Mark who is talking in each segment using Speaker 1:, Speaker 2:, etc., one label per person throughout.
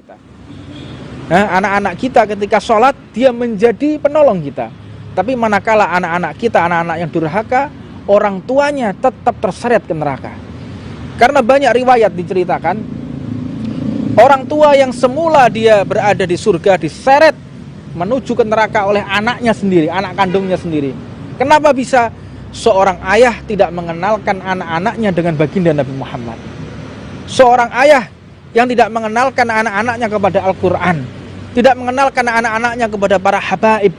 Speaker 1: kita. Anak-anak kita ketika sholat dia menjadi penolong kita. Tapi manakala anak-anak kita, anak-anak yang durhaka, orang tuanya tetap terseret ke neraka. Karena banyak riwayat diceritakan, orang tua yang semula dia berada di surga diseret menuju ke neraka oleh anaknya sendiri, anak kandungnya sendiri. Kenapa bisa? Seorang ayah tidak mengenalkan anak-anaknya dengan baginda Nabi Muhammad. Seorang ayah yang tidak mengenalkan anak-anaknya kepada Al-Quran, tidak mengenalkan anak-anaknya kepada para habaib,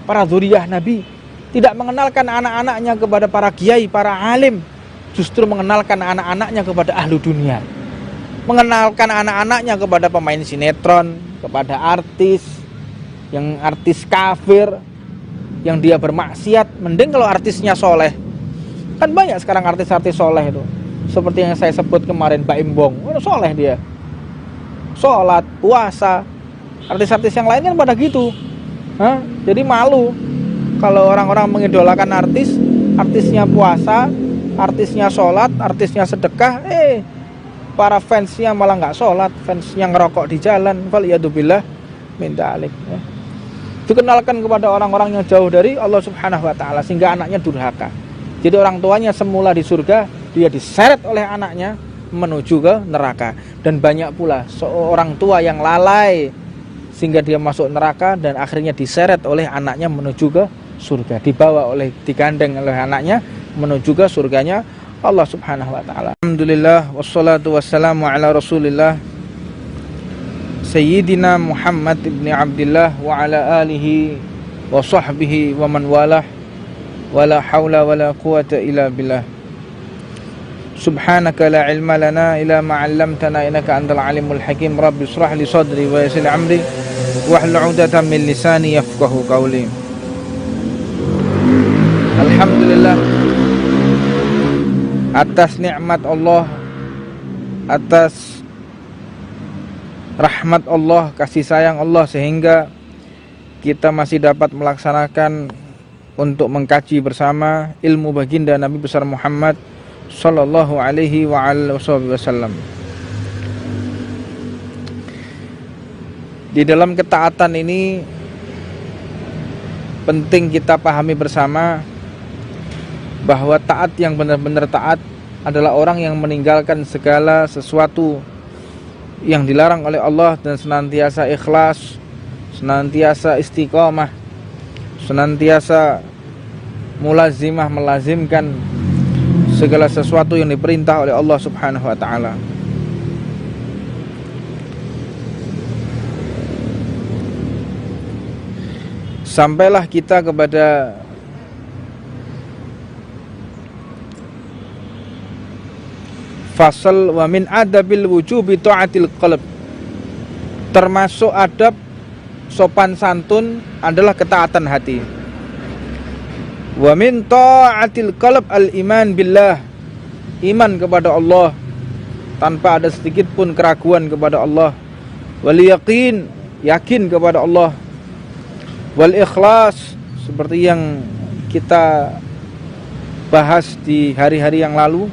Speaker 1: para dzurriyyah Nabi, tidak mengenalkan anak-anaknya kepada para kiai, para alim, justru mengenalkan anak-anaknya kepada ahlu dunia, mengenalkan anak-anaknya kepada pemain sinetron, kepada artis, yang artis kafir, yang dia bermaksiat. Mending kalau artisnya soleh. Kan banyak sekarang artis-artis soleh itu, seperti yang saya sebut kemarin, Mbak Imbong, soleh dia, sholat, puasa. Artis-artis yang lain kan pada gitu. Jadi malu kalau orang-orang mengidolakan artis, artisnya puasa, artisnya sholat, artisnya sedekah, para fansnya malah nggak sholat, fansnya ngerokok di jalan, waliyadzubillah min dzalik. Dikenalkan kepada orang-orang yang jauh dari Allah Subhanahu wa taala, sehingga anaknya durhaka. Jadi orang tuanya semula di surga, dia diseret oleh anaknya menuju ke neraka. Dan banyak pula seorang tua yang lalai sehingga dia masuk neraka dan akhirnya diseret oleh anaknya menuju ke surga, digandeng oleh anaknya menuju ke surganya Allah Subhanahu wa taala. Alhamdulillah wassalatu wassalamu ala Rasulillah Sayyidina Muhammad ibn Abdullah wa ala alihi wa sahbihi wa man walah, wala hawla wala quwata illa billah. Subhanaka la ilma lana illa ma 'allamtana innaka antal alimul hakim. Rabbi shrah li sadri wa yassir li amri wahlul 'uqdatam min lisani yafqahu qawli. Alhamdulillah atas nikmat Allah, atas rahmat Allah, kasih sayang Allah, sehingga kita masih dapat melaksanakan untuk mengkaji bersama ilmu baginda Nabi besar Muhammad sallallahu alaihi wa alihi wasallam. Di dalam ketaatan ini penting kita pahami bersama bahwa taat yang benar-benar taat adalah orang yang meninggalkan segala sesuatu yang dilarang oleh Allah dan senantiasa ikhlas, senantiasa istiqomah, senantiasa mulazimah, melazimkan segala sesuatu yang diperintah oleh Allah Subhanahu wa taala. Sampailah kita kepada fasal wa min adabil wujubi ta'atil qalb. Termasuk adab sopan santun adalah ketaatan hati. Wa min ta'atil qalb al-iman billah, iman kepada Allah tanpa ada sedikit pun keraguan kepada Allah. Wal yaqin, yakin kepada Allah. Wal ikhlas, seperti yang kita bahas di hari-hari yang lalu.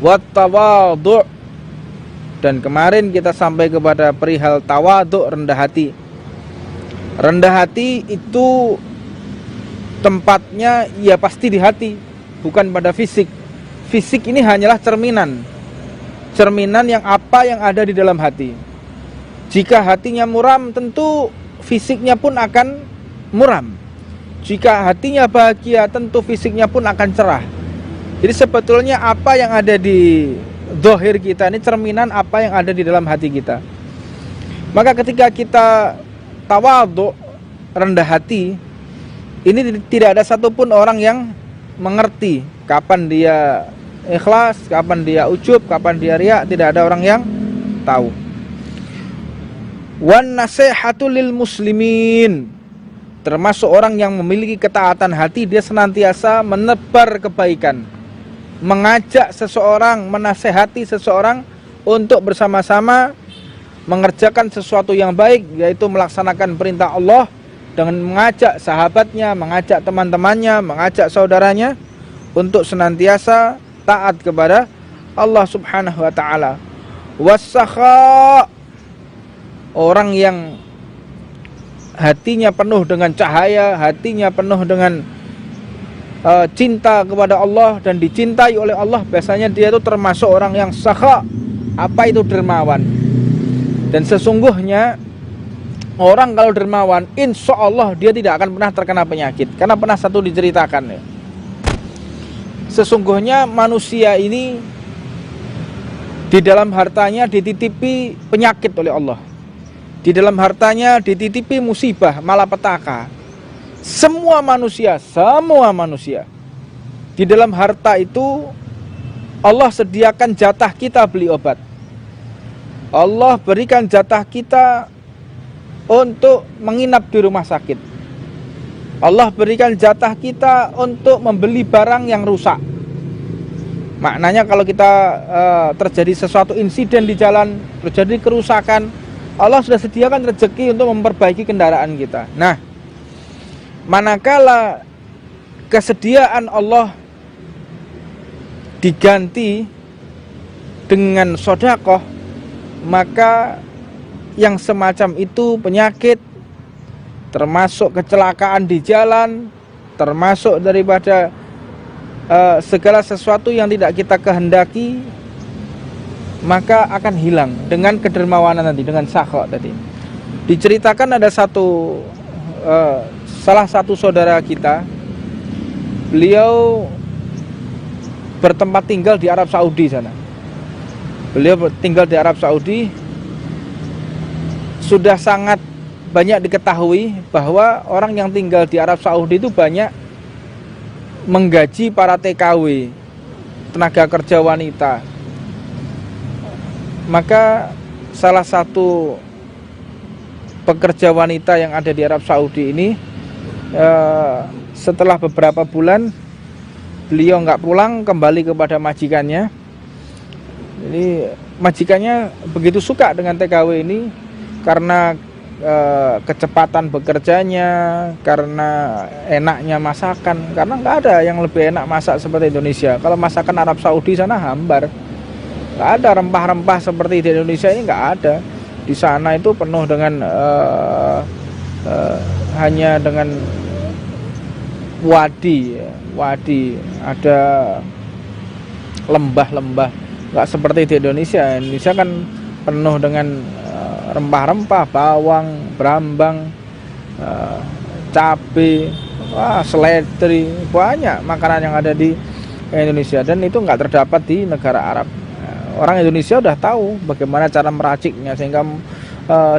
Speaker 1: Wat tawadhu', dan kemarin kita sampai kepada perihal tawadhu', rendah hati. Rendah hati itu tempatnya ya pasti di hati, bukan pada fisik. Fisik ini hanyalah cerminan yang apa yang ada di dalam hati. Jika hatinya muram, tentu fisiknya pun akan muram. Jika hatinya bahagia, tentu fisiknya pun akan cerah. Jadi sebetulnya apa yang ada di zahir kita ini cerminan apa yang ada di dalam hati kita. Maka ketika kita tawadhu, rendah hati, ini tidak ada satupun orang yang mengerti kapan dia ikhlas, kapan dia ujub, kapan dia riya. Tidak ada orang yang tahu. Wan nasihatu lil muslimin, termasuk orang yang memiliki ketaatan hati, dia senantiasa menebar kebaikan, mengajak seseorang, menasehati seseorang untuk bersama-sama mengerjakan sesuatu yang baik, yaitu melaksanakan perintah Allah, dengan mengajak sahabatnya, mengajak teman-temannya, mengajak saudaranya untuk senantiasa taat kepada Allah Subhanahu wa taala. Wasakha, orang yang hatinya penuh dengan cahaya, hatinya penuh dengan cinta kepada Allah dan dicintai oleh Allah, biasanya dia itu termasuk orang yang sakha. Apa itu dermawan? Dan sesungguhnya orang kalau dermawan, insya Allah dia tidak akan pernah terkena penyakit. Karena pernah satu diceritakan ya, sesungguhnya manusia ini di dalam hartanya dititipi penyakit oleh Allah. Di dalam hartanya dititipi musibah, malapetaka. Semua manusia di dalam harta itu Allah sediakan jatah kita beli obat. Allah berikan jatah kita untuk menginap di rumah sakit. Allah berikan jatah kita untuk membeli barang yang rusak. Maknanya kalau kita terjadi sesuatu insiden di jalan, terjadi kerusakan, Allah sudah sediakan rezeki untuk memperbaiki kendaraan kita. Nah, manakala kesediaan Allah diganti dengan sedekah, maka yang semacam itu penyakit, termasuk kecelakaan di jalan, termasuk daripada segala sesuatu yang tidak kita kehendaki, maka akan hilang dengan kedermawanan nanti, dengan sakha tadi. Diceritakan ada salah satu saudara kita, beliau bertempat tinggal di Arab Saudi sana. Beliau tinggal di Arab Saudi, sudah sangat banyak diketahui bahwa orang yang tinggal di Arab Saudi itu banyak menggaji para TKW, tenaga kerja wanita. Maka salah satu pekerja wanita yang ada di Arab Saudi ini, setelah beberapa bulan beliau nggak pulang, kembali kepada majikannya. Jadi majikannya begitu suka dengan TKW ini karena kecepatan bekerjanya, karena enaknya masakan. Karena nggak ada yang lebih enak masak seperti Indonesia. Kalau masakan Arab Saudi sana hambar, nggak ada rempah-rempah seperti di Indonesia ini, nggak ada. Di sana itu penuh dengan hanya dengan wadi, ada lembah-lembah, nggak seperti di Indonesia. Indonesia kan penuh dengan rempah-rempah, bawang, brambang, cabai, seledri, banyak makanan yang ada di Indonesia, dan itu nggak terdapat di negara Arab. Orang Indonesia udah tahu bagaimana cara meraciknya, sehingga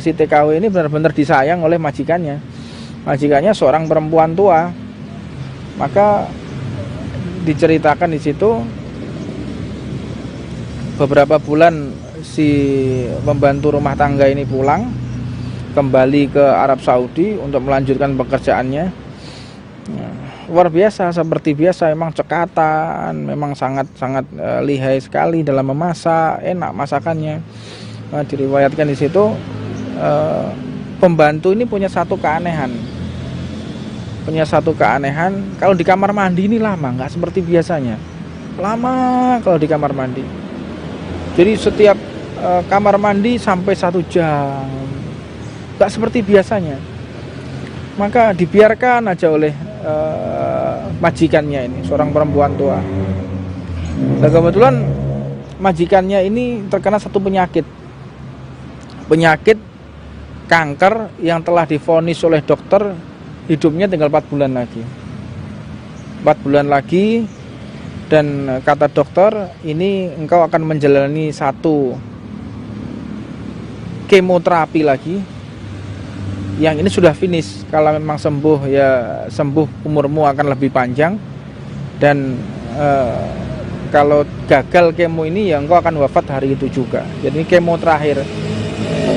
Speaker 1: si TKW ini benar-benar disayang oleh majikannya. Majikannya seorang perempuan tua. Maka diceritakan di situ, beberapa bulan si pembantu rumah tangga ini pulang kembali ke Arab Saudi untuk melanjutkan pekerjaannya. Luar biasa, seperti biasa, memang cekatan, memang sangat lihai sekali dalam memasak, enak masakannya. Diriwayatkan di situ, pembantu ini punya satu keanehan. Kalau di kamar mandi ini lama, nggak seperti biasanya. Lama kalau di kamar mandi. Jadi setiap kamar mandi sampai 1 jam, nggak seperti biasanya. Maka dibiarkan aja oleh majikannya ini, seorang perempuan tua. Dan kebetulan majikannya ini terkena satu penyakit kanker yang telah divonis oleh dokter, hidupnya tinggal 4 bulan lagi. 4 bulan lagi, dan kata dokter, ini engkau akan menjalani satu kemoterapi lagi. Yang ini sudah finish. Kalau memang sembuh, ya sembuh, umurmu akan lebih panjang. Dan kalau gagal kemo ini, ya engkau akan wafat hari itu juga. Jadi kemo terakhir,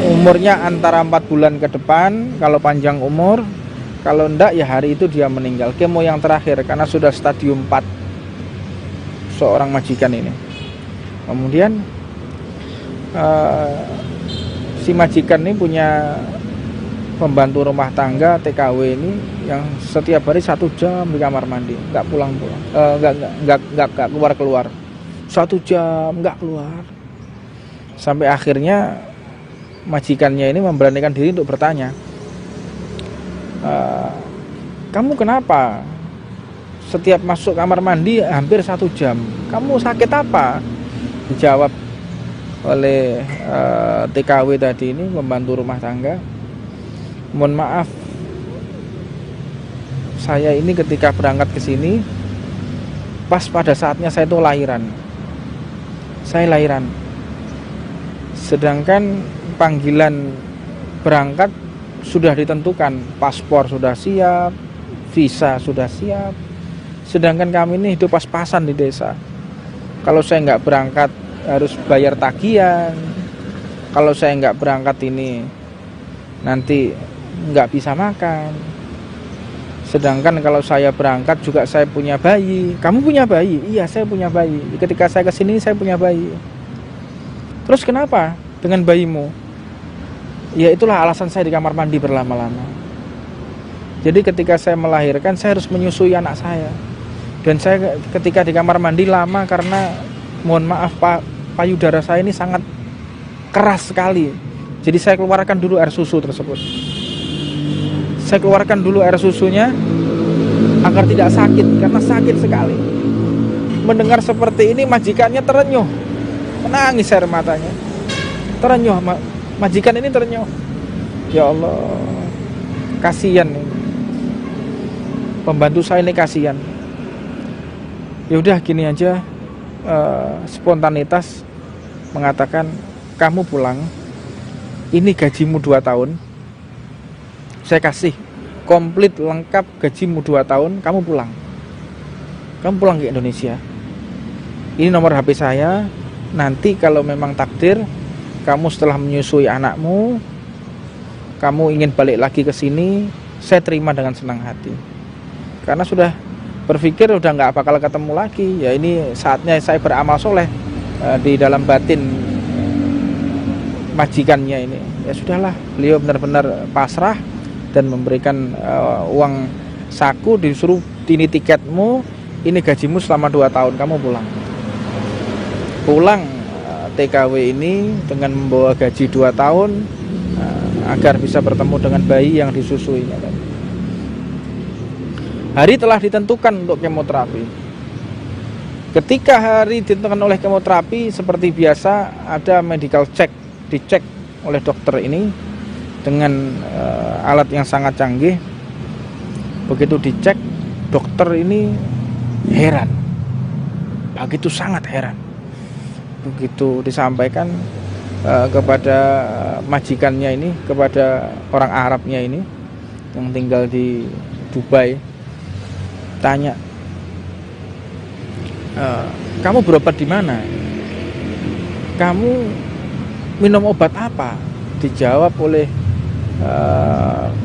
Speaker 1: umurnya antara 4 bulan ke depan kalau panjang umur. Kalau enggak, ya hari itu dia meninggal. Kemo yang terakhir, karena sudah stadium 4 seorang majikan ini. Kemudian si majikan ini punya pembantu rumah tangga TKW ini yang setiap hari 1 jam di kamar mandi, nggak pulang-pulang, nggak keluar-keluar, 1 jam nggak keluar, sampai akhirnya majikannya ini memberanikan diri untuk bertanya, kamu kenapa setiap masuk kamar mandi hampir 1 jam? Kamu sakit apa? Dijawab oleh TKW tadi ini, pembantu rumah tangga, mohon maaf, saya ini ketika berangkat ke sini pas pada saatnya saya itu lahiran. Saya lahiran. Sedangkan panggilan berangkat sudah ditentukan, paspor sudah siap, visa sudah siap. Sedangkan kami ini hidup pas-pasan di desa. Kalau saya nggak berangkat harus bayar tagihan. Kalau saya nggak berangkat ini nanti nggak bisa makan. Sedangkan kalau saya berangkat juga saya punya bayi. Kamu punya bayi? Iya, saya punya bayi. Ketika saya kesini saya punya bayi. Terus kenapa dengan bayimu? Ya itulah alasan saya di kamar mandi berlama-lama. Jadi ketika saya melahirkan saya harus menyusui anak saya. Dan saya ketika di kamar mandi lama karena mohon maaf Pak, payudara saya ini sangat keras sekali. Jadi saya keluarkan dulu air susu tersebut. Saya keluarkan dulu air susunya agar tidak sakit, karena sakit sekali. Mendengar seperti ini majikannya terenyuh, menangis air matanya. Terenyuh, majikan ini terenyuh. Ya Allah, kasihan nih. Pembantu saya ini kasihan. Ya udah gini aja, spontanitas mengatakan, kamu pulang, ini gajimu 2 tahun, saya kasih komplit lengkap gajimu 2 tahun, kamu pulang ke Indonesia. Ini nomor HP saya. Nanti kalau memang takdir kamu setelah menyusui anakmu, kamu ingin balik lagi ke sini, saya terima dengan senang hati. Karena sudah berpikir udah nggak bakal ketemu lagi. Ya ini saatnya saya beramal soleh di dalam batin majikannya ini. Ya sudahlah, beliau benar-benar pasrah dan memberikan uang saku, disuruh ini tiketmu, ini gajimu selama 2 tahun, kamu pulang TKW ini dengan membawa gaji 2 tahun agar bisa bertemu dengan bayi yang disusuinya tadi. Hari telah ditentukan untuk kemoterapi. Ketika hari ditentukan oleh kemoterapi, seperti biasa ada medical check, dicek oleh dokter ini dengan alat yang sangat canggih. Begitu dicek, dokter ini heran, begitu sangat heran. Begitu disampaikan kepada majikannya ini, kepada orang Arabnya ini yang tinggal di Dubai, tanya, kamu berobat di mana? Kamu minum obat apa? Dijawab oleh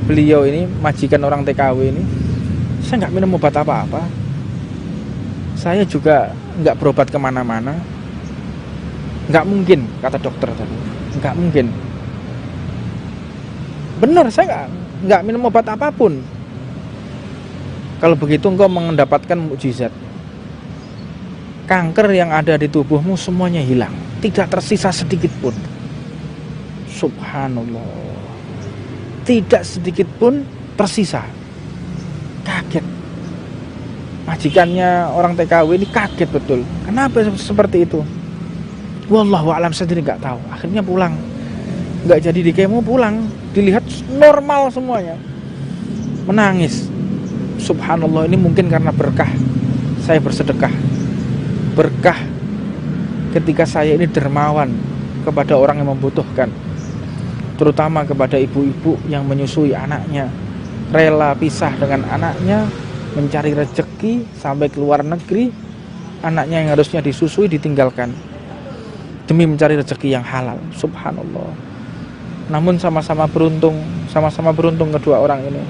Speaker 1: beliau ini, majikan orang TKW ini, saya nggak minum obat apa-apa, saya juga nggak berobat kemana-mana. Nggak mungkin, kata dokter tadi, nggak mungkin. Benar, saya nggak minum obat apapun. Kalau begitu engkau mendapatkan mukjizat. Kanker yang ada di tubuhmu semuanya hilang, tidak tersisa sedikit pun. Subhanallah, tidak sedikit pun tersisa. Kaget. Majikannya orang TKW ini kaget betul. Kenapa seperti itu? Wallahu a'lam, saya sendiri nggak tahu. Akhirnya pulang, nggak jadi di kemo, pulang, dilihat normal semuanya. Menangis. Subhanallah, ini mungkin karena berkah saya bersedekah, berkah ketika saya ini dermawan kepada orang yang membutuhkan, terutama kepada ibu-ibu yang menyusui anaknya, rela pisah dengan anaknya, mencari rezeki sampai ke luar negeri, anaknya yang harusnya disusui ditinggalkan demi mencari rezeki yang halal. Subhanallah. Namun sama-sama beruntung kedua orang ini.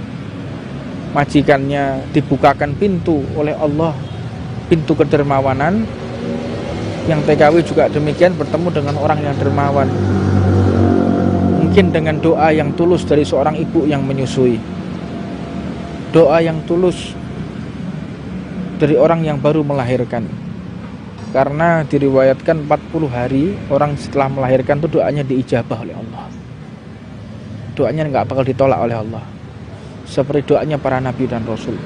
Speaker 1: Majikannya dibukakan pintu oleh Allah, pintu kedermawanan. Yang TKW juga demikian, bertemu dengan orang yang dermawan. Mungkin dengan doa yang tulus dari seorang ibu yang menyusui, doa yang tulus dari orang yang baru melahirkan. Karena diriwayatkan 40 hari orang setelah melahirkan itu doanya diijabah oleh Allah. doanya nggak bakal ditolak oleh Allah. Seperti doanya para nabi dan rasul.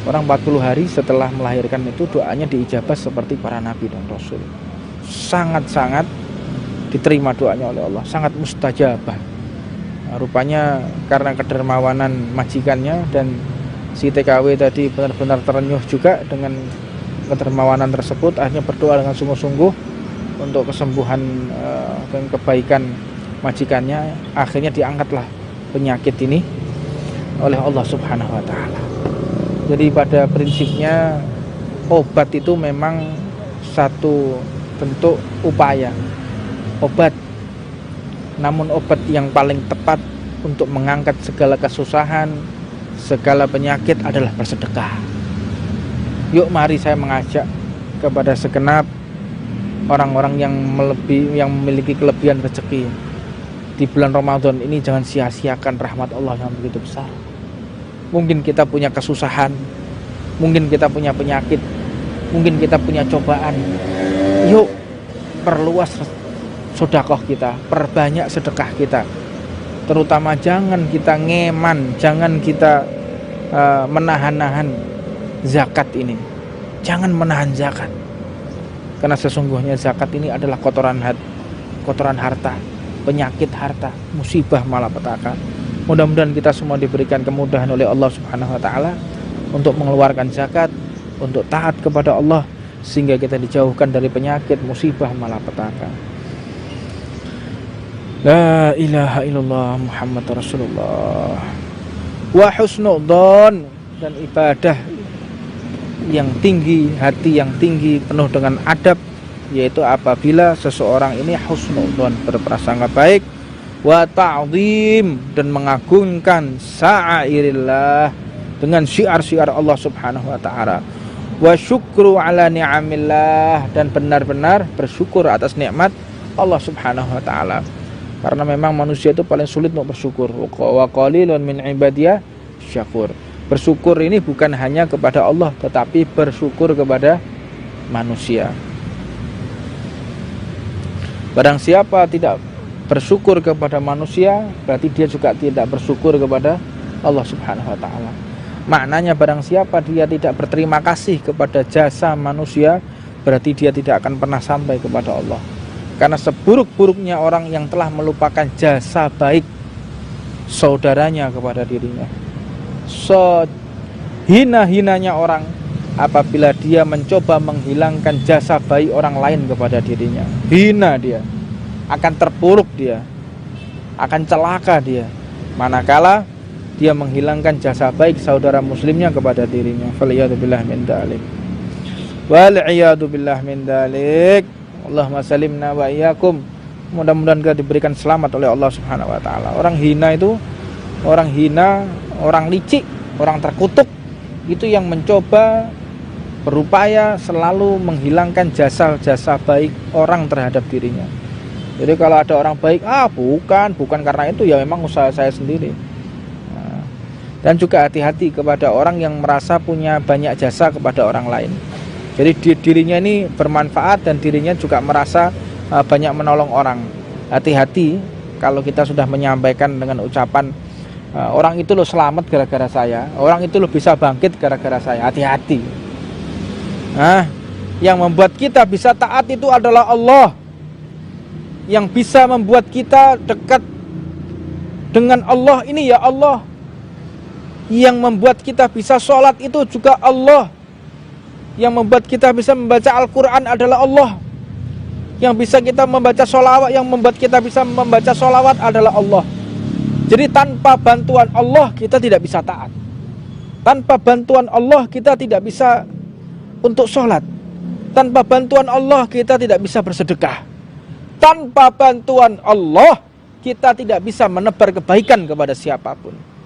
Speaker 1: Orang 40 hari setelah melahirkan itu doanya diijabah seperti para nabi dan rasul. Sangat-sangat diterima doanya oleh Allah, sangat mustajabah. Nah, rupanya karena kedermawanan majikannya dan si TKW tadi benar-benar terenyuh juga dengan kedermawanan tersebut, akhirnya berdoa dengan sungguh-sungguh untuk kesembuhan dan kebaikan majikannya. Akhirnya diangkatlah penyakit ini oleh Allah Subhanahu wa ta'ala. Jadi pada prinsipnya obat itu memang satu bentuk upaya obat, namun obat yang paling tepat untuk mengangkat segala kesusahan, segala penyakit adalah bersedekah. Yuk mari saya mengajak kepada segenap orang-orang yang memiliki kelebihan rezeki di bulan Ramadan ini, jangan sia-siakan rahmat Allah yang begitu besar. Mungkin kita punya kesusahan, mungkin kita punya penyakit, mungkin kita punya cobaan. Yuk perluas sedekah kita, perbanyak sedekah kita. Terutama jangan kita ngeman, jangan kita menahan-nahan zakat ini. Jangan menahan zakat. Karena sesungguhnya zakat ini adalah kotoran harta, penyakit harta, musibah malapetaka. Mudah-mudahan kita semua diberikan kemudahan oleh Allah Subhanahu wa ta'ala untuk mengeluarkan zakat, untuk taat kepada Allah, sehingga kita dijauhkan dari penyakit, musibah, malapetaka. La ilaha illallah Muhammad Rasulullah. Wa husnudzon, dan ibadah yang tinggi, hati yang tinggi, penuh dengan adab, yaitu apabila seseorang ini husnudzon, berprasangka baik, wa ta'zim, dan mengagungkan sa'airillah, dengan syiar-syiar Allah Subhanahu wa ta'ala, wa syukru ala ni'amillah, dan benar-benar bersyukur atas nikmat Allah Subhanahu wa ta'ala. Karena memang manusia itu paling sulit untuk bersyukur. Wa qalilun min ibadiyah syakur. Bersyukur ini bukan hanya kepada Allah, tetapi bersyukur kepada manusia. Barang siapa tidak bersyukur kepada manusia, berarti dia juga tidak bersyukur kepada Allah Subhanahu wa ta'ala. Maknanya barang siapa dia tidak berterima kasih kepada jasa manusia, berarti dia tidak akan pernah sampai kepada Allah. Karena seburuk-buruknya orang yang telah melupakan jasa baik saudaranya kepada dirinya, sehina-hinanya orang apabila dia mencoba menghilangkan jasa baik orang lain kepada dirinya, hina dia, akan terpuruk dia, akan celaka dia, manakala dia menghilangkan jasa baik saudara muslimnya kepada dirinya. Faliyadzubillah min dalik, wal'iyadzubillah min dalik. Allahumma salimna wa iyyakum. Mudah-mudahan kita diberikan selamat oleh Allah Subhanahu wa ta'ala. Orang hina itu orang hina, orang licik, orang terkutuk, itu yang mencoba berupaya selalu menghilangkan jasa-jasa baik orang terhadap dirinya. Jadi kalau ada orang baik, bukan karena itu, ya memang usaha saya sendiri. Dan juga hati-hati kepada orang yang merasa punya banyak jasa kepada orang lain. Jadi dirinya ini bermanfaat dan dirinya juga merasa banyak menolong orang. Hati-hati kalau kita sudah menyampaikan dengan ucapan orang itu loh selamat gara-gara saya, orang itu loh bisa bangkit gara-gara saya. Hati-hati. Yang membuat kita bisa taat itu adalah Allah. Yang bisa membuat kita dekat dengan Allah ini ya Allah. Yang membuat kita bisa sholat itu juga Allah. Yang membuat kita bisa membaca Al-Quran adalah Allah. Yang bisa kita membaca sholawat, yang membuat kita bisa membaca sholawat adalah Allah. Jadi tanpa bantuan Allah kita tidak bisa taat. Tanpa bantuan Allah kita tidak bisa untuk sholat. Tanpa bantuan Allah kita tidak bisa bersedekah. Tanpa bantuan Allah kita tidak bisa menebar kebaikan kepada siapapun.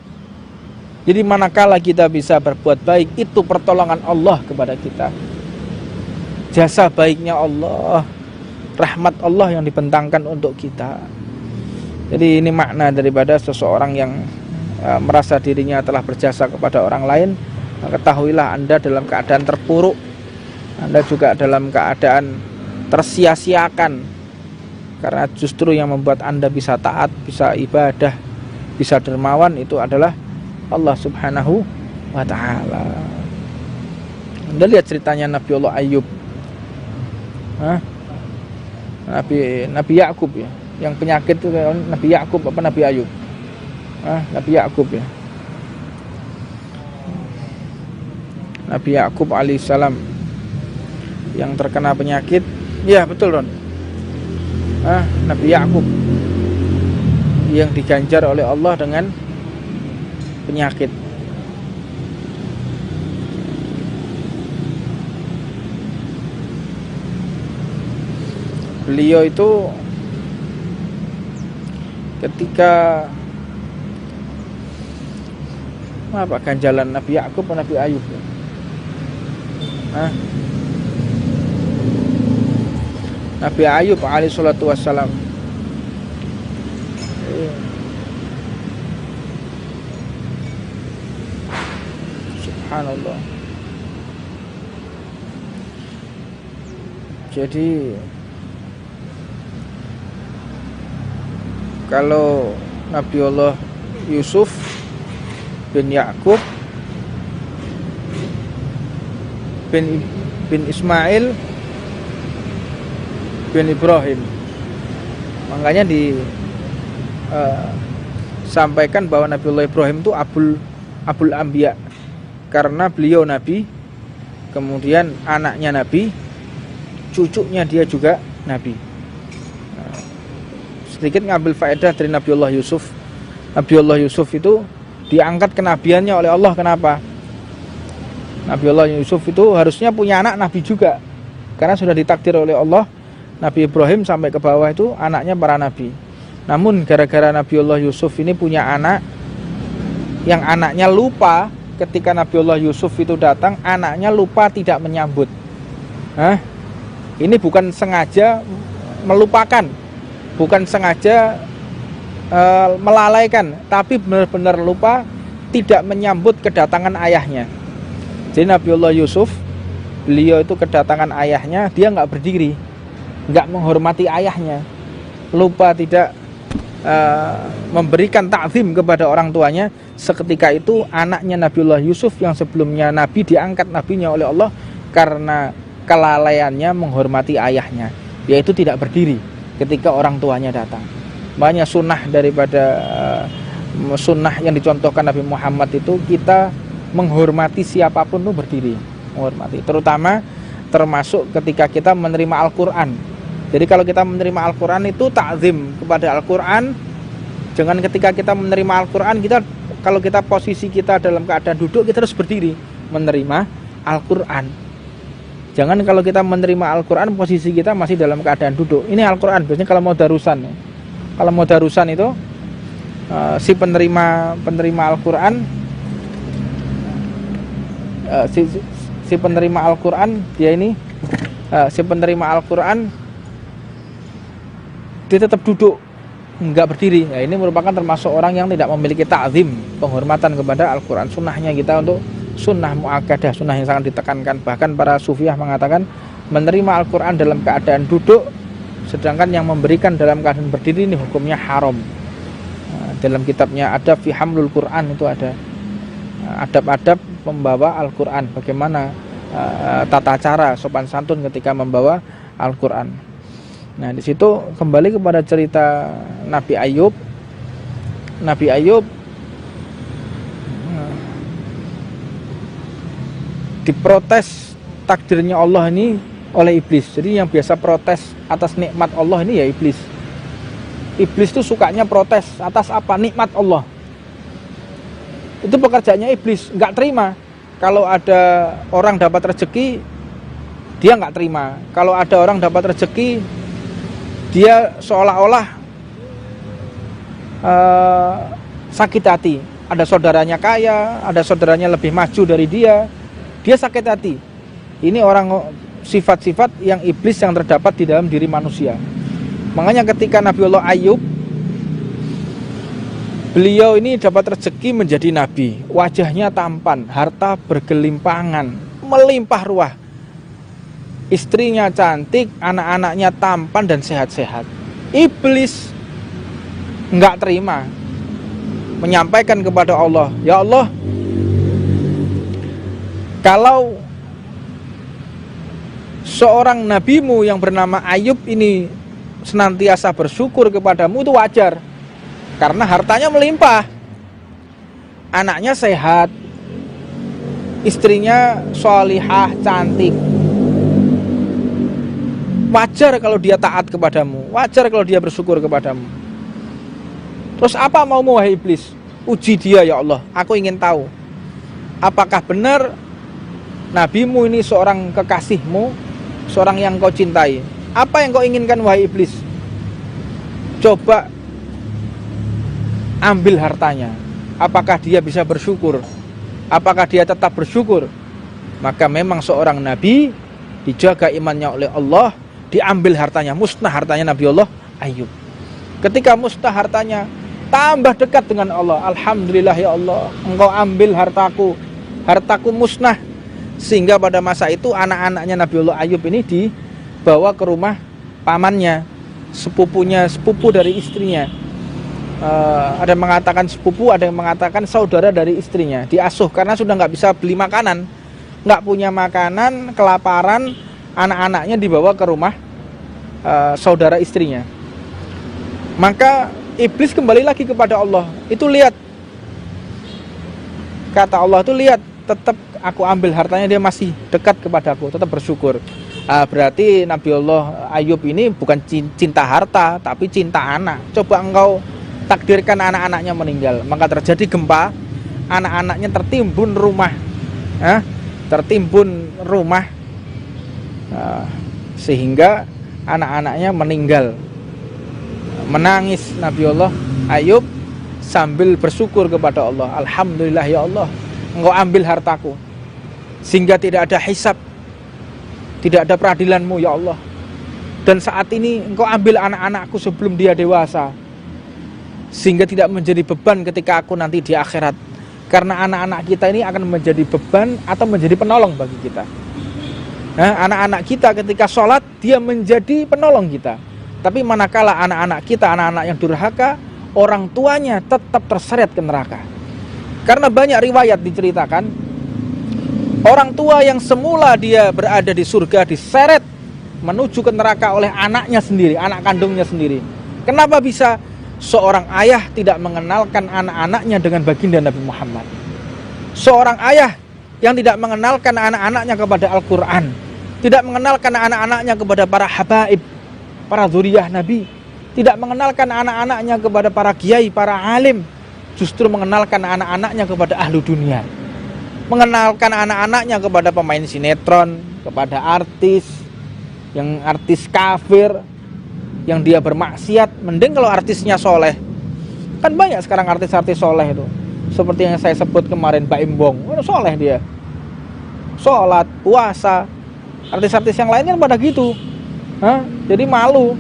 Speaker 1: Jadi manakala kita bisa berbuat baik, itu pertolongan Allah kepada kita. Jasa baiknya Allah, rahmat Allah yang dibentangkan untuk kita. Jadi ini makna daripada seseorang yang merasa dirinya telah berjasa kepada orang lain. Ketahuilah Anda dalam keadaan terpuruk, Anda juga dalam keadaan tersia-siakan, Karena justru yang membuat Anda bisa taat, bisa ibadah, bisa dermawan itu adalah Allah Subhanahu wa ta'ala. Anda lihat ceritanya Nabi Allah Ayub, Nabi Yakub ya, yang penyakit itu Nabi Yakub apa Nabi Ayub? Nabi Yakub ya. Nabi Yakub alaihissalam yang terkena penyakit, ya betul Ron. Nabi Yakub yang diganjar oleh Allah dengan penyakit. Beliau itu ketika ganjalan Nabi Yakub atau Nabi Ayub ya? Nabi Ayub alaihi salatu wassalam. Subhanallah. Jadi kalau Nabi Allah Yusuf bin Yakub bin Ismail bin Ibrahim, makanya sampaikan bahwa Nabiullah Ibrahim itu Abul Anbiya, karena beliau Nabi, kemudian anaknya Nabi, cucunya dia juga Nabi. Sedikit ngambil faedah dari Nabiullah Yusuf. Nabiullah Yusuf itu diangkat kenabiannya oleh Allah. Kenapa? Nabiullah Yusuf itu harusnya punya anak Nabi juga, karena sudah ditakdir oleh Allah Nabi Ibrahim sampai ke bawah itu anaknya para Nabi. Namun gara-gara Nabiullah Yusuf ini punya anak, yang anaknya lupa ketika Nabiullah Yusuf itu datang, anaknya lupa tidak menyambut. Ini bukan sengaja melupakan, bukan sengaja melalaikan, tapi benar-benar lupa tidak menyambut kedatangan ayahnya. Jadi Nabiullah Yusuf, beliau itu kedatangan ayahnya, dia nggak berdiri, nggak menghormati ayahnya, lupa tidak memberikan takzim kepada orang tuanya. Seketika itu anaknya Nabiullah Yusuf yang sebelumnya Nabi diangkat nabinya oleh Allah karena kelalaiannya menghormati ayahnya, yaitu tidak berdiri ketika orang tuanya datang. Banyak sunnah daripada sunnah yang dicontohkan Nabi Muhammad itu kita menghormati siapapun itu berdiri, menghormati, termasuk ketika kita menerima Al-Quran. Jadi kalau kita menerima Al-Quran itu takzim kepada Al-Quran. Jangan ketika kita menerima Al-Quran, kalau kita posisi kita dalam keadaan duduk, kita harus berdiri menerima Al-Quran. Jangan kalau kita menerima Al-Quran, posisi kita masih dalam keadaan duduk. Ini Al-Quran, biasanya kalau mau darusan ya. Kalau mau darusan itu si penerima Al-Quran, si penerima Al-Quran dia ini si penerima Al-Quran dia tetap duduk, enggak berdiri. Nah, ini merupakan termasuk orang yang tidak memiliki ta'zim, penghormatan kepada Al-Quran. Sunnahnya kita untuk sunnah mu'akkadah, sunnah yang sangat ditekankan. Bahkan para sufiyah mengatakan menerima Al-Quran dalam keadaan duduk, sedangkan yang memberikan dalam keadaan berdiri ini hukumnya haram. Dalam kitabnya Adab fi Hamlul Quran itu ada adab-adab membawa Al-Quran, bagaimana tata cara sopan santun ketika membawa Al-Quran. Nah, di situ kembali kepada cerita Nabi Ayub. Nabi Ayub diprotes takdirnya Allah ini oleh iblis. Jadi yang biasa protes atas nikmat Allah ini ya iblis. Iblis itu sukanya protes atas apa? Nikmat Allah. Itu pekerjaannya iblis, nggak terima. Kalau ada orang dapat rezeki, dia nggak terima. Kalau ada orang dapat rezeki, dia seolah-olah sakit hati. Ada saudaranya kaya, ada saudaranya lebih maju dari dia sakit hati. Ini orang sifat-sifat yang iblis yang terdapat di dalam diri manusia. Makanya ketika Nabiullah Ayub, beliau ini dapat rezeki menjadi nabi, wajahnya tampan, harta bergelimpangan, melimpah ruah, istrinya cantik, anak-anaknya tampan dan sehat-sehat. Iblis nggak terima, menyampaikan kepada Allah, ya Allah, kalau seorang nabimu yang bernama Ayub ini senantiasa bersyukur kepadamu itu wajar, karena hartanya melimpah, anaknya sehat, istrinya sholihah, cantik. Wajar kalau dia taat kepadamu, wajar kalau dia bersyukur kepadamu. Terus apa maumu wahai iblis? Uji dia ya Allah, aku ingin tahu apakah benar nabimu ini seorang kekasihmu, seorang yang kau cintai. Apa yang kau inginkan wahai iblis? Coba ambil hartanya. Apakah dia bisa bersyukur? Apakah dia tetap bersyukur? Maka memang seorang nabi dijaga imannya oleh Allah, diambil hartanya, musnah hartanya Nabi Allah Ayub. Ketika musnah hartanya, tambah dekat dengan Allah. Alhamdulillah ya Allah, engkau ambil hartaku, hartaku musnah. Sehingga pada masa itu anak-anaknya Nabi Allah Ayub ini dibawa ke rumah pamannya, sepupu dari istrinya. Ada yang mengatakan sepupu, ada yang mengatakan saudara dari istrinya. Diasuh karena sudah nggak bisa beli makanan, nggak punya makanan, kelaparan. Anak-anaknya dibawa ke rumah saudara istrinya. Maka iblis kembali lagi kepada Allah. Itu lihat, kata Allah itu lihat, tetap aku ambil hartanya, dia masih dekat kepadaku, tetap bersyukur. Berarti Nabi Allah Ayub ini bukan cinta harta, tapi cinta anak. Coba engkau takdirkan anak-anaknya meninggal, maka terjadi gempa, anak-anaknya tertimbun rumah, sehingga anak-anaknya meninggal. Menangis Nabi Allah Ayub sambil bersyukur kepada Allah. Alhamdulillah ya Allah, engkau ambil hartaku sehingga tidak ada hisab, tidak ada peradilanmu ya Allah. Dan saat ini engkau ambil anak-anakku sebelum dia dewasa, sehingga tidak menjadi beban ketika aku nanti di akhirat. Karena anak-anak kita ini akan menjadi beban atau menjadi penolong bagi kita. Anak-anak kita ketika sholat, dia menjadi penolong kita. Tapi manakala anak-anak kita, anak-anak yang durhaka, orang tuanya tetap terseret ke neraka. Karena banyak riwayat diceritakan, orang tua yang semula dia berada di surga diseret menuju ke neraka oleh anaknya sendiri, anak kandungnya sendiri. Kenapa bisa? Seorang ayah tidak mengenalkan anak-anaknya dengan baginda Nabi Muhammad. Seorang ayah yang tidak mengenalkan anak-anaknya kepada Al-Quran, tidak mengenalkan anak-anaknya kepada para habaib, para dzurriyyah Nabi, tidak mengenalkan anak-anaknya kepada para kiai, para alim, justru mengenalkan anak-anaknya kepada ahlu dunia, mengenalkan anak-anaknya kepada pemain sinetron, kepada artis, yang artis kafir, yang dia bermaksiat. Mending kalau artisnya soleh. Kan banyak sekarang artis-artis soleh itu, seperti yang saya sebut kemarin, Mbak Imbong, soleh dia, sholat, puasa. Artis-artis yang lain kan pada gitu. Jadi malu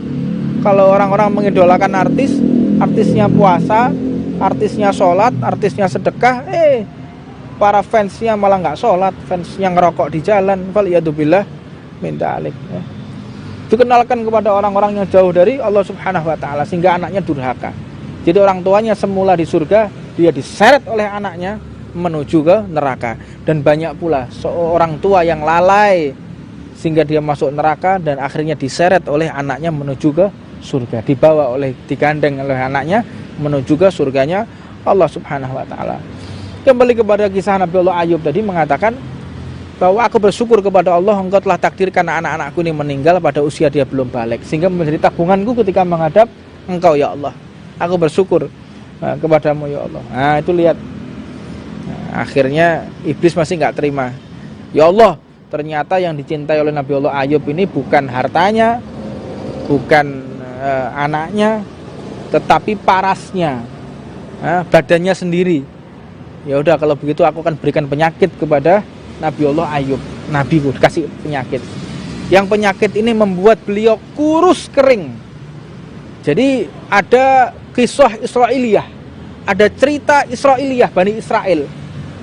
Speaker 1: kalau orang-orang mengidolakan artis, artisnya puasa, artisnya sholat, artisnya sedekah, para fansnya malah nggak sholat, fansnya ngerokok di jalan. Waliyadzubillah min dzalik. Dikenalkan kepada orang-orang yang jauh dari Allah Subhanahu wa ta'ala, sehingga anaknya durhaka. Jadi orang tuanya semula di surga, dia diseret oleh anaknya menuju ke neraka. Dan banyak pula seorang tua yang lalai sehingga dia masuk neraka dan akhirnya diseret oleh anaknya menuju ke surga, digandeng oleh anaknya menuju ke surganya Allah Subhanahu wa ta'ala. Kembali kepada kisah Nabi Allah Ayub tadi, mengatakan bahwa aku bersyukur kepada Allah, engkau telah takdirkan anak-anakku ini meninggal pada usia dia belum balik, sehingga menjadi tabunganku ketika menghadap engkau ya Allah. Aku bersyukur kepadamu ya Allah. Itu lihat, akhirnya iblis masih nggak terima. Ya Allah, ternyata yang dicintai oleh Nabi Allah Ayub ini bukan hartanya, bukan anaknya, tetapi parasnya, badannya sendiri. Ya udah, kalau begitu aku akan berikan penyakit kepada Nabi Allah Ayub. Nabiku dikasih penyakit. Yang penyakit ini membuat beliau kurus kering. Jadi ada kisah Israiliyah, ada cerita Israiliyah, Bani Israel,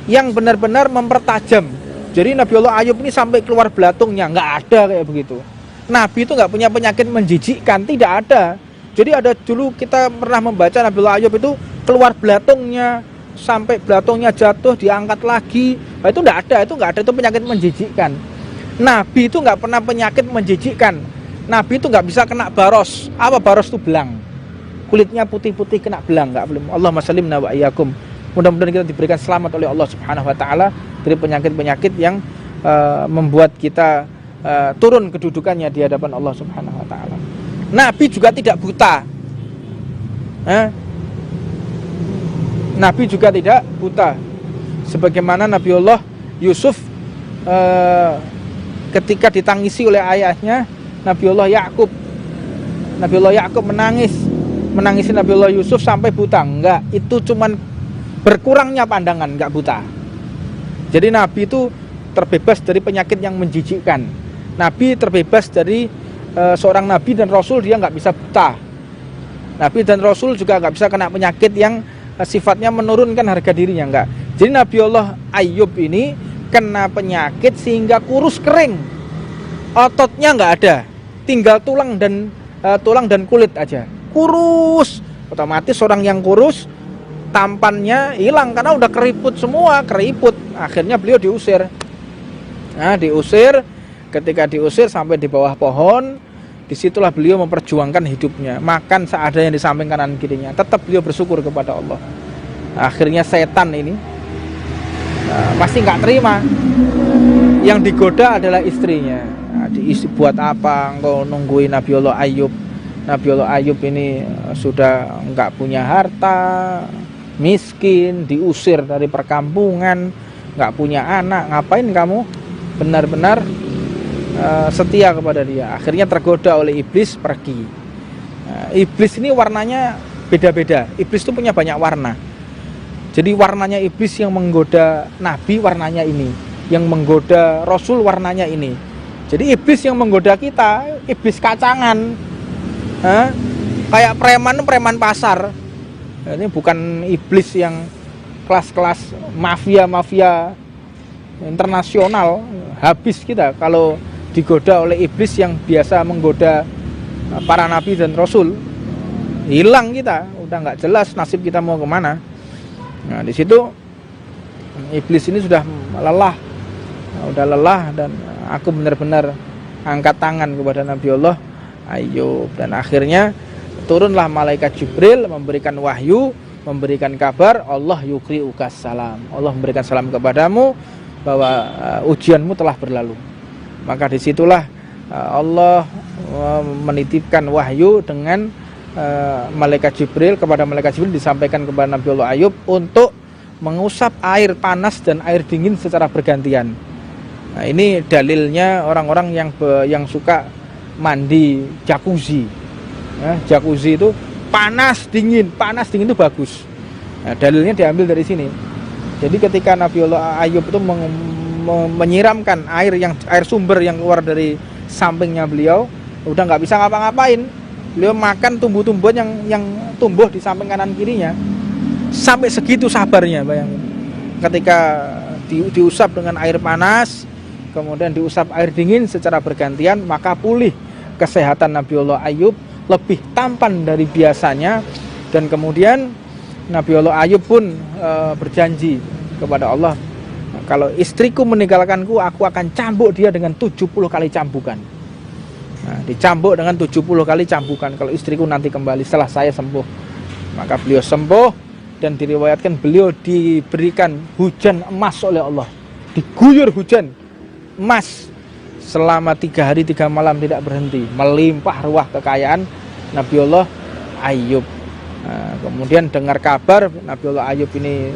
Speaker 1: yang benar-benar mempertajam. Jadi Nabi Allah Ayub ini sampai keluar belatungnya, nggak ada kayak begitu. Nabi itu nggak punya penyakit menjijikkan, tidak ada. Jadi ada dulu kita pernah membaca Nabiullah Ayub itu keluar belatungnya, sampai belatungnya jatuh diangkat lagi. Nah, itu enggak ada, itu penyakit menjijikkan. Nabi itu enggak pernah penyakit menjijikkan. Nabi itu enggak bisa kena baros. Apa baros itu? Belang. Kulitnya putih-putih kena belang, enggak boleh. Allahumma sallimna wa iyyakum. Mudah-mudahan kita diberikan selamat oleh Allah Subhanahu wa taala dari penyakit-penyakit yang membuat kita turun kedudukannya di hadapan Allah Subhanahu wa taala. Nabi juga tidak buta. Nabi juga tidak buta. Sebagaimana Nabiullah Yusuf ketika ditangisi oleh ayahnya Nabiullah Yakub. Nabiullah Yakub menangisi Nabiullah Yusuf sampai buta. Enggak, itu cuman berkurangnya pandangan, enggak buta. Jadi Nabi itu terbebas dari penyakit yang menjijikkan. Nabi terbebas dari seorang Nabi dan Rasul, dia nggak bisa buta. Nabi dan Rasul juga nggak bisa kena penyakit yang sifatnya menurunkan harga dirinya, enggak. Jadi Nabiullah Ayub ini kena penyakit sehingga kurus kering, ototnya nggak ada, tinggal tulang dan kulit aja, kurus. Otomatis orang yang kurus tampannya hilang karena udah keriput semua, akhirnya beliau diusir. Nah, ketika diusir sampai di bawah pohon, disitulah beliau memperjuangkan hidupnya, makan seadanya di samping kanan kirinya, tetap beliau bersyukur kepada Allah. Akhirnya setan ini pasti nggak terima, yang digoda adalah istrinya. Diisi buat apa engkau nungguin Nabiullah Ayub? Nabiullah Ayub ini sudah nggak punya harta, miskin, diusir dari perkampungan, nggak punya anak, ngapain kamu benar-benar setia kepada dia? Akhirnya tergoda oleh iblis, pergi. Iblis ini warnanya beda-beda. Iblis itu punya banyak warna. Jadi warnanya iblis yang menggoda Nabi warnanya ini, yang menggoda Rasul warnanya ini. Jadi iblis yang menggoda kita, iblis kacangan, kayak preman pasar. Ini bukan iblis yang kelas-kelas mafia internasional. Habis kita kalau digoda oleh iblis yang biasa menggoda para nabi dan rasul, hilang kita, udah nggak jelas nasib kita mau kemana. Nah, di situ iblis ini sudah lelah dan aku benar-benar angkat tangan kepada Nabiullah Ayub, dan akhirnya turunlah malaikat Jibril memberikan wahyu, memberikan kabar, Allah yukri'ukas salam, Allah memberikan salam kepadamu bahwa ujianmu telah berlalu. Maka disitulah Allah menitipkan wahyu dengan malaikat Jibril. Kepada malaikat Jibril disampaikan kepada Nabiullah Ayub untuk mengusap air panas dan air dingin secara bergantian. Nah, ini dalilnya orang-orang yang suka mandi jacuzzi. Jacuzzi itu panas dingin itu bagus. Nah, dalilnya diambil dari sini. Jadi ketika Nabiullah Ayub itu menyiramkan air sumber yang keluar dari sampingnya beliau, udah nggak bisa ngapa-ngapain. Beliau makan tumbuh-tumbuhan yang tumbuh di samping kanan kirinya. Sampai segitu sabarnya, bayangin. Ketika diusap dengan air panas, kemudian diusap air dingin secara bergantian, maka pulih kesehatan Nabiullah Ayub, lebih tampan dari biasanya. Dan kemudian Nabiullah Ayub pun berjanji kepada Allah, kalau istriku meninggalkanku, aku akan cambuk dia dengan 70 kali cambukan. Nah, dicambuk dengan 70 kali cambukan kalau istriku nanti kembali setelah saya sembuh. Maka beliau sembuh, dan diriwayatkan beliau diberikan hujan emas oleh Allah. Diguyur hujan emas selama 3 hari 3 malam tidak berhenti, melimpah ruah kekayaan Nabiullah Ayub. Nah, kemudian dengar kabar Nabiullah Ayub ini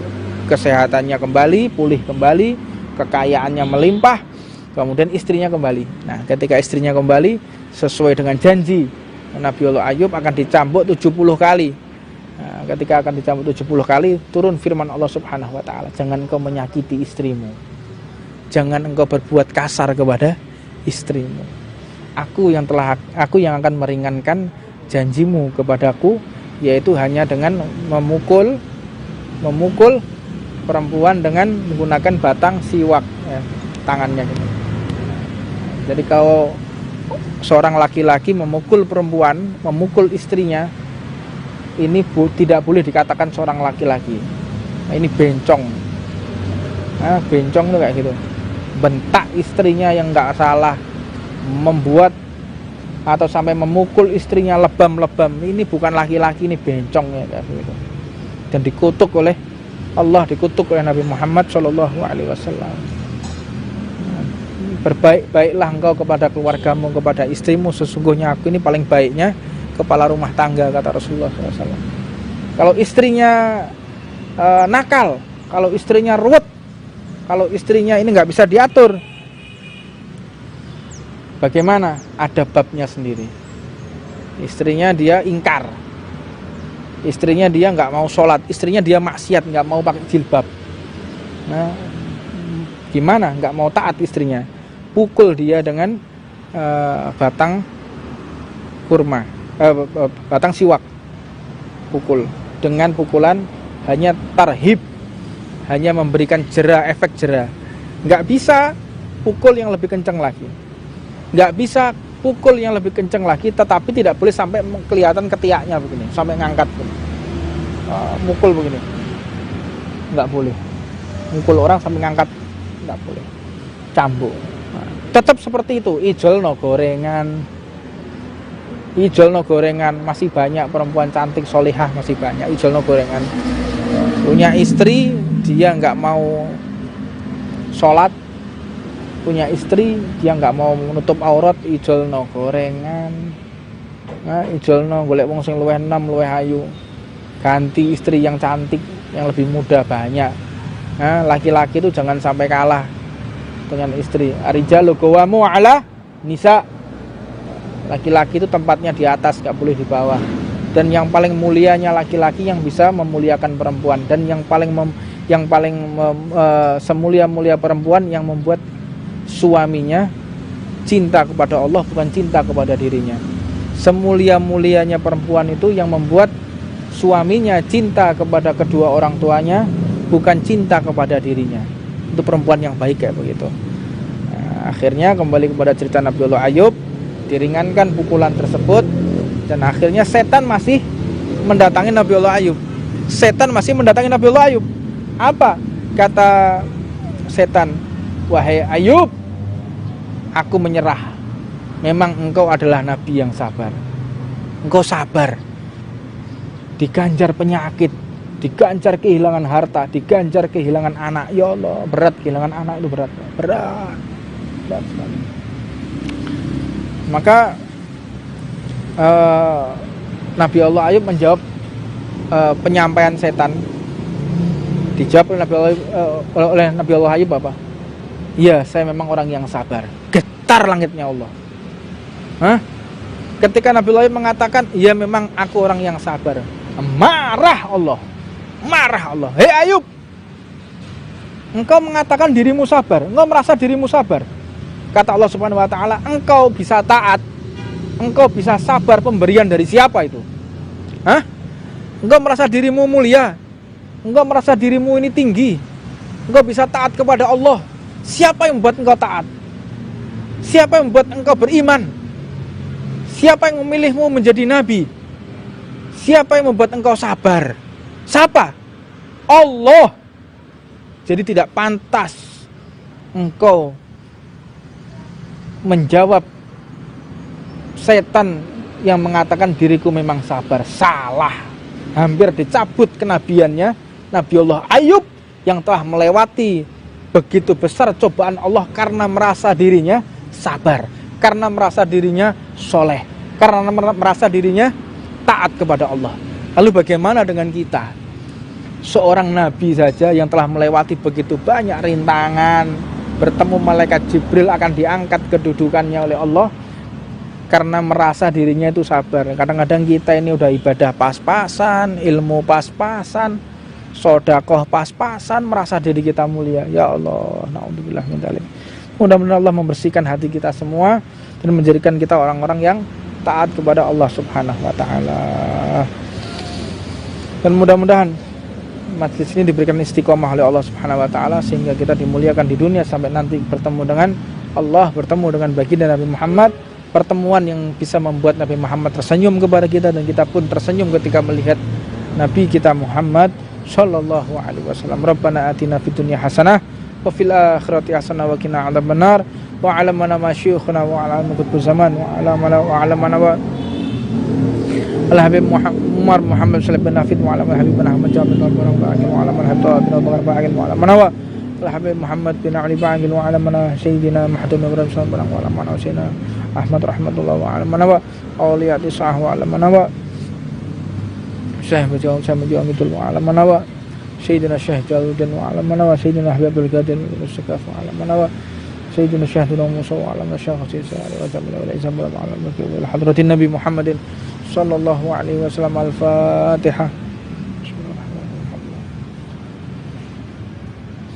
Speaker 1: kesehatannya kembali, pulih kembali, kekayaannya melimpah, kemudian istrinya kembali. Nah, ketika istrinya kembali, sesuai dengan janji, Nabiullah Ayub akan dicambuk 70 kali. Nah, ketika akan dicambuk 70 kali, turun firman Allah Subhanahu wa taala, jangan engkau menyakiti istrimu, jangan engkau berbuat kasar kepada istrimu. Aku yang akan meringankan janjimu kepadaku, yaitu hanya dengan memukul perempuan dengan menggunakan batang siwak, tangannya gitu. Jadi kalau seorang laki-laki memukul perempuan, memukul istrinya ini tidak boleh dikatakan seorang laki-laki. Nah, ini bencong. Nah, bencong tuh kayak gitu. Bentak istrinya yang nggak salah, membuat atau sampai memukul istrinya lebam-lebam. Ini bukan laki-laki, ini bencong ya kayak gitu. Dan dikutuk oleh Allah, dikutuk oleh Nabi Muhammad SAW. Berbaik-baiklah engkau kepada keluargamu, kepada istrimu. Sesungguhnya aku ini paling baiknya kepala rumah tangga, kata Rasulullah SAW. Kalau istrinya nakal, kalau istrinya ruwet, kalau istrinya ini nggak bisa diatur, bagaimana? Ada babnya sendiri. Istrinya dia ingkar, istrinya dia nggak mau sholat, istrinya dia maksiat, nggak mau pakai jilbab. Nah, gimana? Nggak mau taat istrinya, pukul dia dengan batang kurma, batang siwak, pukul dengan pukulan hanya tarhib, hanya memberikan jera, efek jera. Nggak bisa pukul yang lebih kencang lagi, nggak bisa pukul yang lebih kencang lagi, tetapi tidak boleh sampai kelihatan ketiaknya begini, sampai ngangkat begini. Mukul begini nggak boleh, mukul orang sampai ngangkat nggak boleh, cambuk. Tetap seperti itu. Ijolno gorengan, ijolno gorengan, masih banyak perempuan cantik solihah, masih banyak. Ijolno gorengan, punya istri dia nggak mau sholat, punya istri dia nggak mau menutup aurat, ijolno gorengan. Nah, ijolno golek wong sing luwih enom, luwih ayu, ganti istri yang cantik, yang lebih muda banyak. Nah, laki-laki itu jangan sampai kalah dengan istri. Arijalu qawamu ala nisa. Laki-laki itu tempatnya di atas, nggak boleh di bawah. Dan yang paling mulianya laki-laki yang bisa memuliakan perempuan, dan yang paling semulia-mulia perempuan yang membuat suaminya cinta kepada Allah, bukan cinta kepada dirinya. Semulia-mulianya perempuan itu yang membuat suaminya cinta kepada kedua orang tuanya, bukan cinta kepada dirinya. Itu perempuan yang baik kayak begitu. Nah, akhirnya kembali kepada cerita Nabiullah Ayub, diringankan pukulan tersebut, dan akhirnya setan masih mendatangi Nabiullah Ayub. Setan masih mendatangi Nabiullah Ayub. Apa kata setan? Wahai Ayub, aku menyerah. Memang engkau adalah nabi yang sabar. Engkau sabar, diganjar penyakit, diganjar kehilangan harta, diganjar kehilangan anak. Ya Allah, berat kehilangan anak itu, berat sekali. Maka Nabi Allah Ayub menjawab penyampaian setan. Dijawab oleh Nabi Allah Ayub apa? Iya, saya memang orang yang sabar. Getar langitnya Allah. Ketika Nabi Allah Ayub mengatakan, iya memang aku orang yang sabar, marah Allah. Hei Ayub, engkau mengatakan dirimu sabar, engkau merasa dirimu sabar. Kata Allah Subhanahu wa taala, engkau bisa taat, engkau bisa sabar, pemberian dari siapa itu? Engkau merasa dirimu mulia, engkau merasa dirimu ini tinggi, engkau bisa taat kepada Allah. Siapa yang membuat engkau taat? Siapa yang membuat engkau beriman? Siapa yang memilihmu menjadi nabi? Siapa yang membuat engkau sabar? Siapa? Allah. Jadi tidak pantas engkau menjawab setan yang mengatakan diriku memang sabar. Salah. Hampir dicabut kenabiannya Nabiullah Ayub yang telah melewati begitu besar cobaan Allah karena merasa dirinya sabar, karena merasa dirinya soleh, karena merasa dirinya taat kepada Allah. Lalu bagaimana dengan kita? Seorang nabi saja yang telah melewati begitu banyak rintangan, bertemu malaikat Jibril akan diangkat kedudukannya oleh Allah karena merasa dirinya itu sabar. Kadang-kadang kita ini udah ibadah pas-pasan, ilmu pas-pasan, sedekah pas-pasan, merasa diri kita mulia. Ya Allah, naudzubillah min dzalik. Mudah-mudahan Allah membersihkan hati kita semua dan menjadikan kita orang-orang yang taat kepada Allah Subhanahu wa taala. Dan mudah-mudahan majlis ini diberikan istiqomah oleh Allah Subhanahu wa taala sehingga kita dimuliakan di dunia sampai nanti bertemu dengan Allah, bertemu dengan baginda Nabi Muhammad pertemuan yang bisa membuat Nabi Muhammad tersenyum kepada kita dan kita pun tersenyum ketika melihat Nabi kita Muhammad sallallahu alaihi wasallam. Rabbana atina fid dunya hasanah wa fil akhirati hasanah wa qina adzabannar wa 'alamana ma syuyukhuna wa 'alamana qutbuz zaman wa 'alamana wa Al-Habib Umar Muhammad Salih bin Nafid wa 'alamana Habib bin Ahmad Jabir bin Abdul Baqil wa 'alamana Habib bin Abdul Baqil wa 'alamana wa Al-Habib Muhammad bin Ali Baqil wa 'alamana Sayyidina Muhammad bin Ibrahim sallallahu wa 'alamana Sayyidina Ahmad rahmatullah wa 'alamana wa awliyati sah wa 'alamana wa Syekh Mujahiditul wa 'alamana wa Sayyidina Syekh Jaluddin wa 'alamana wa Sayyidina Habibul Qadir Mustafa wa 'alamana wa Sayyidina Syekh Musa wa 'alamana Syekh Sisa wa Jamal wa Izam wa 'alamana wa hadratin Nabi Muhammadin sallallahu alaihi wasallam. Al-Fatihah.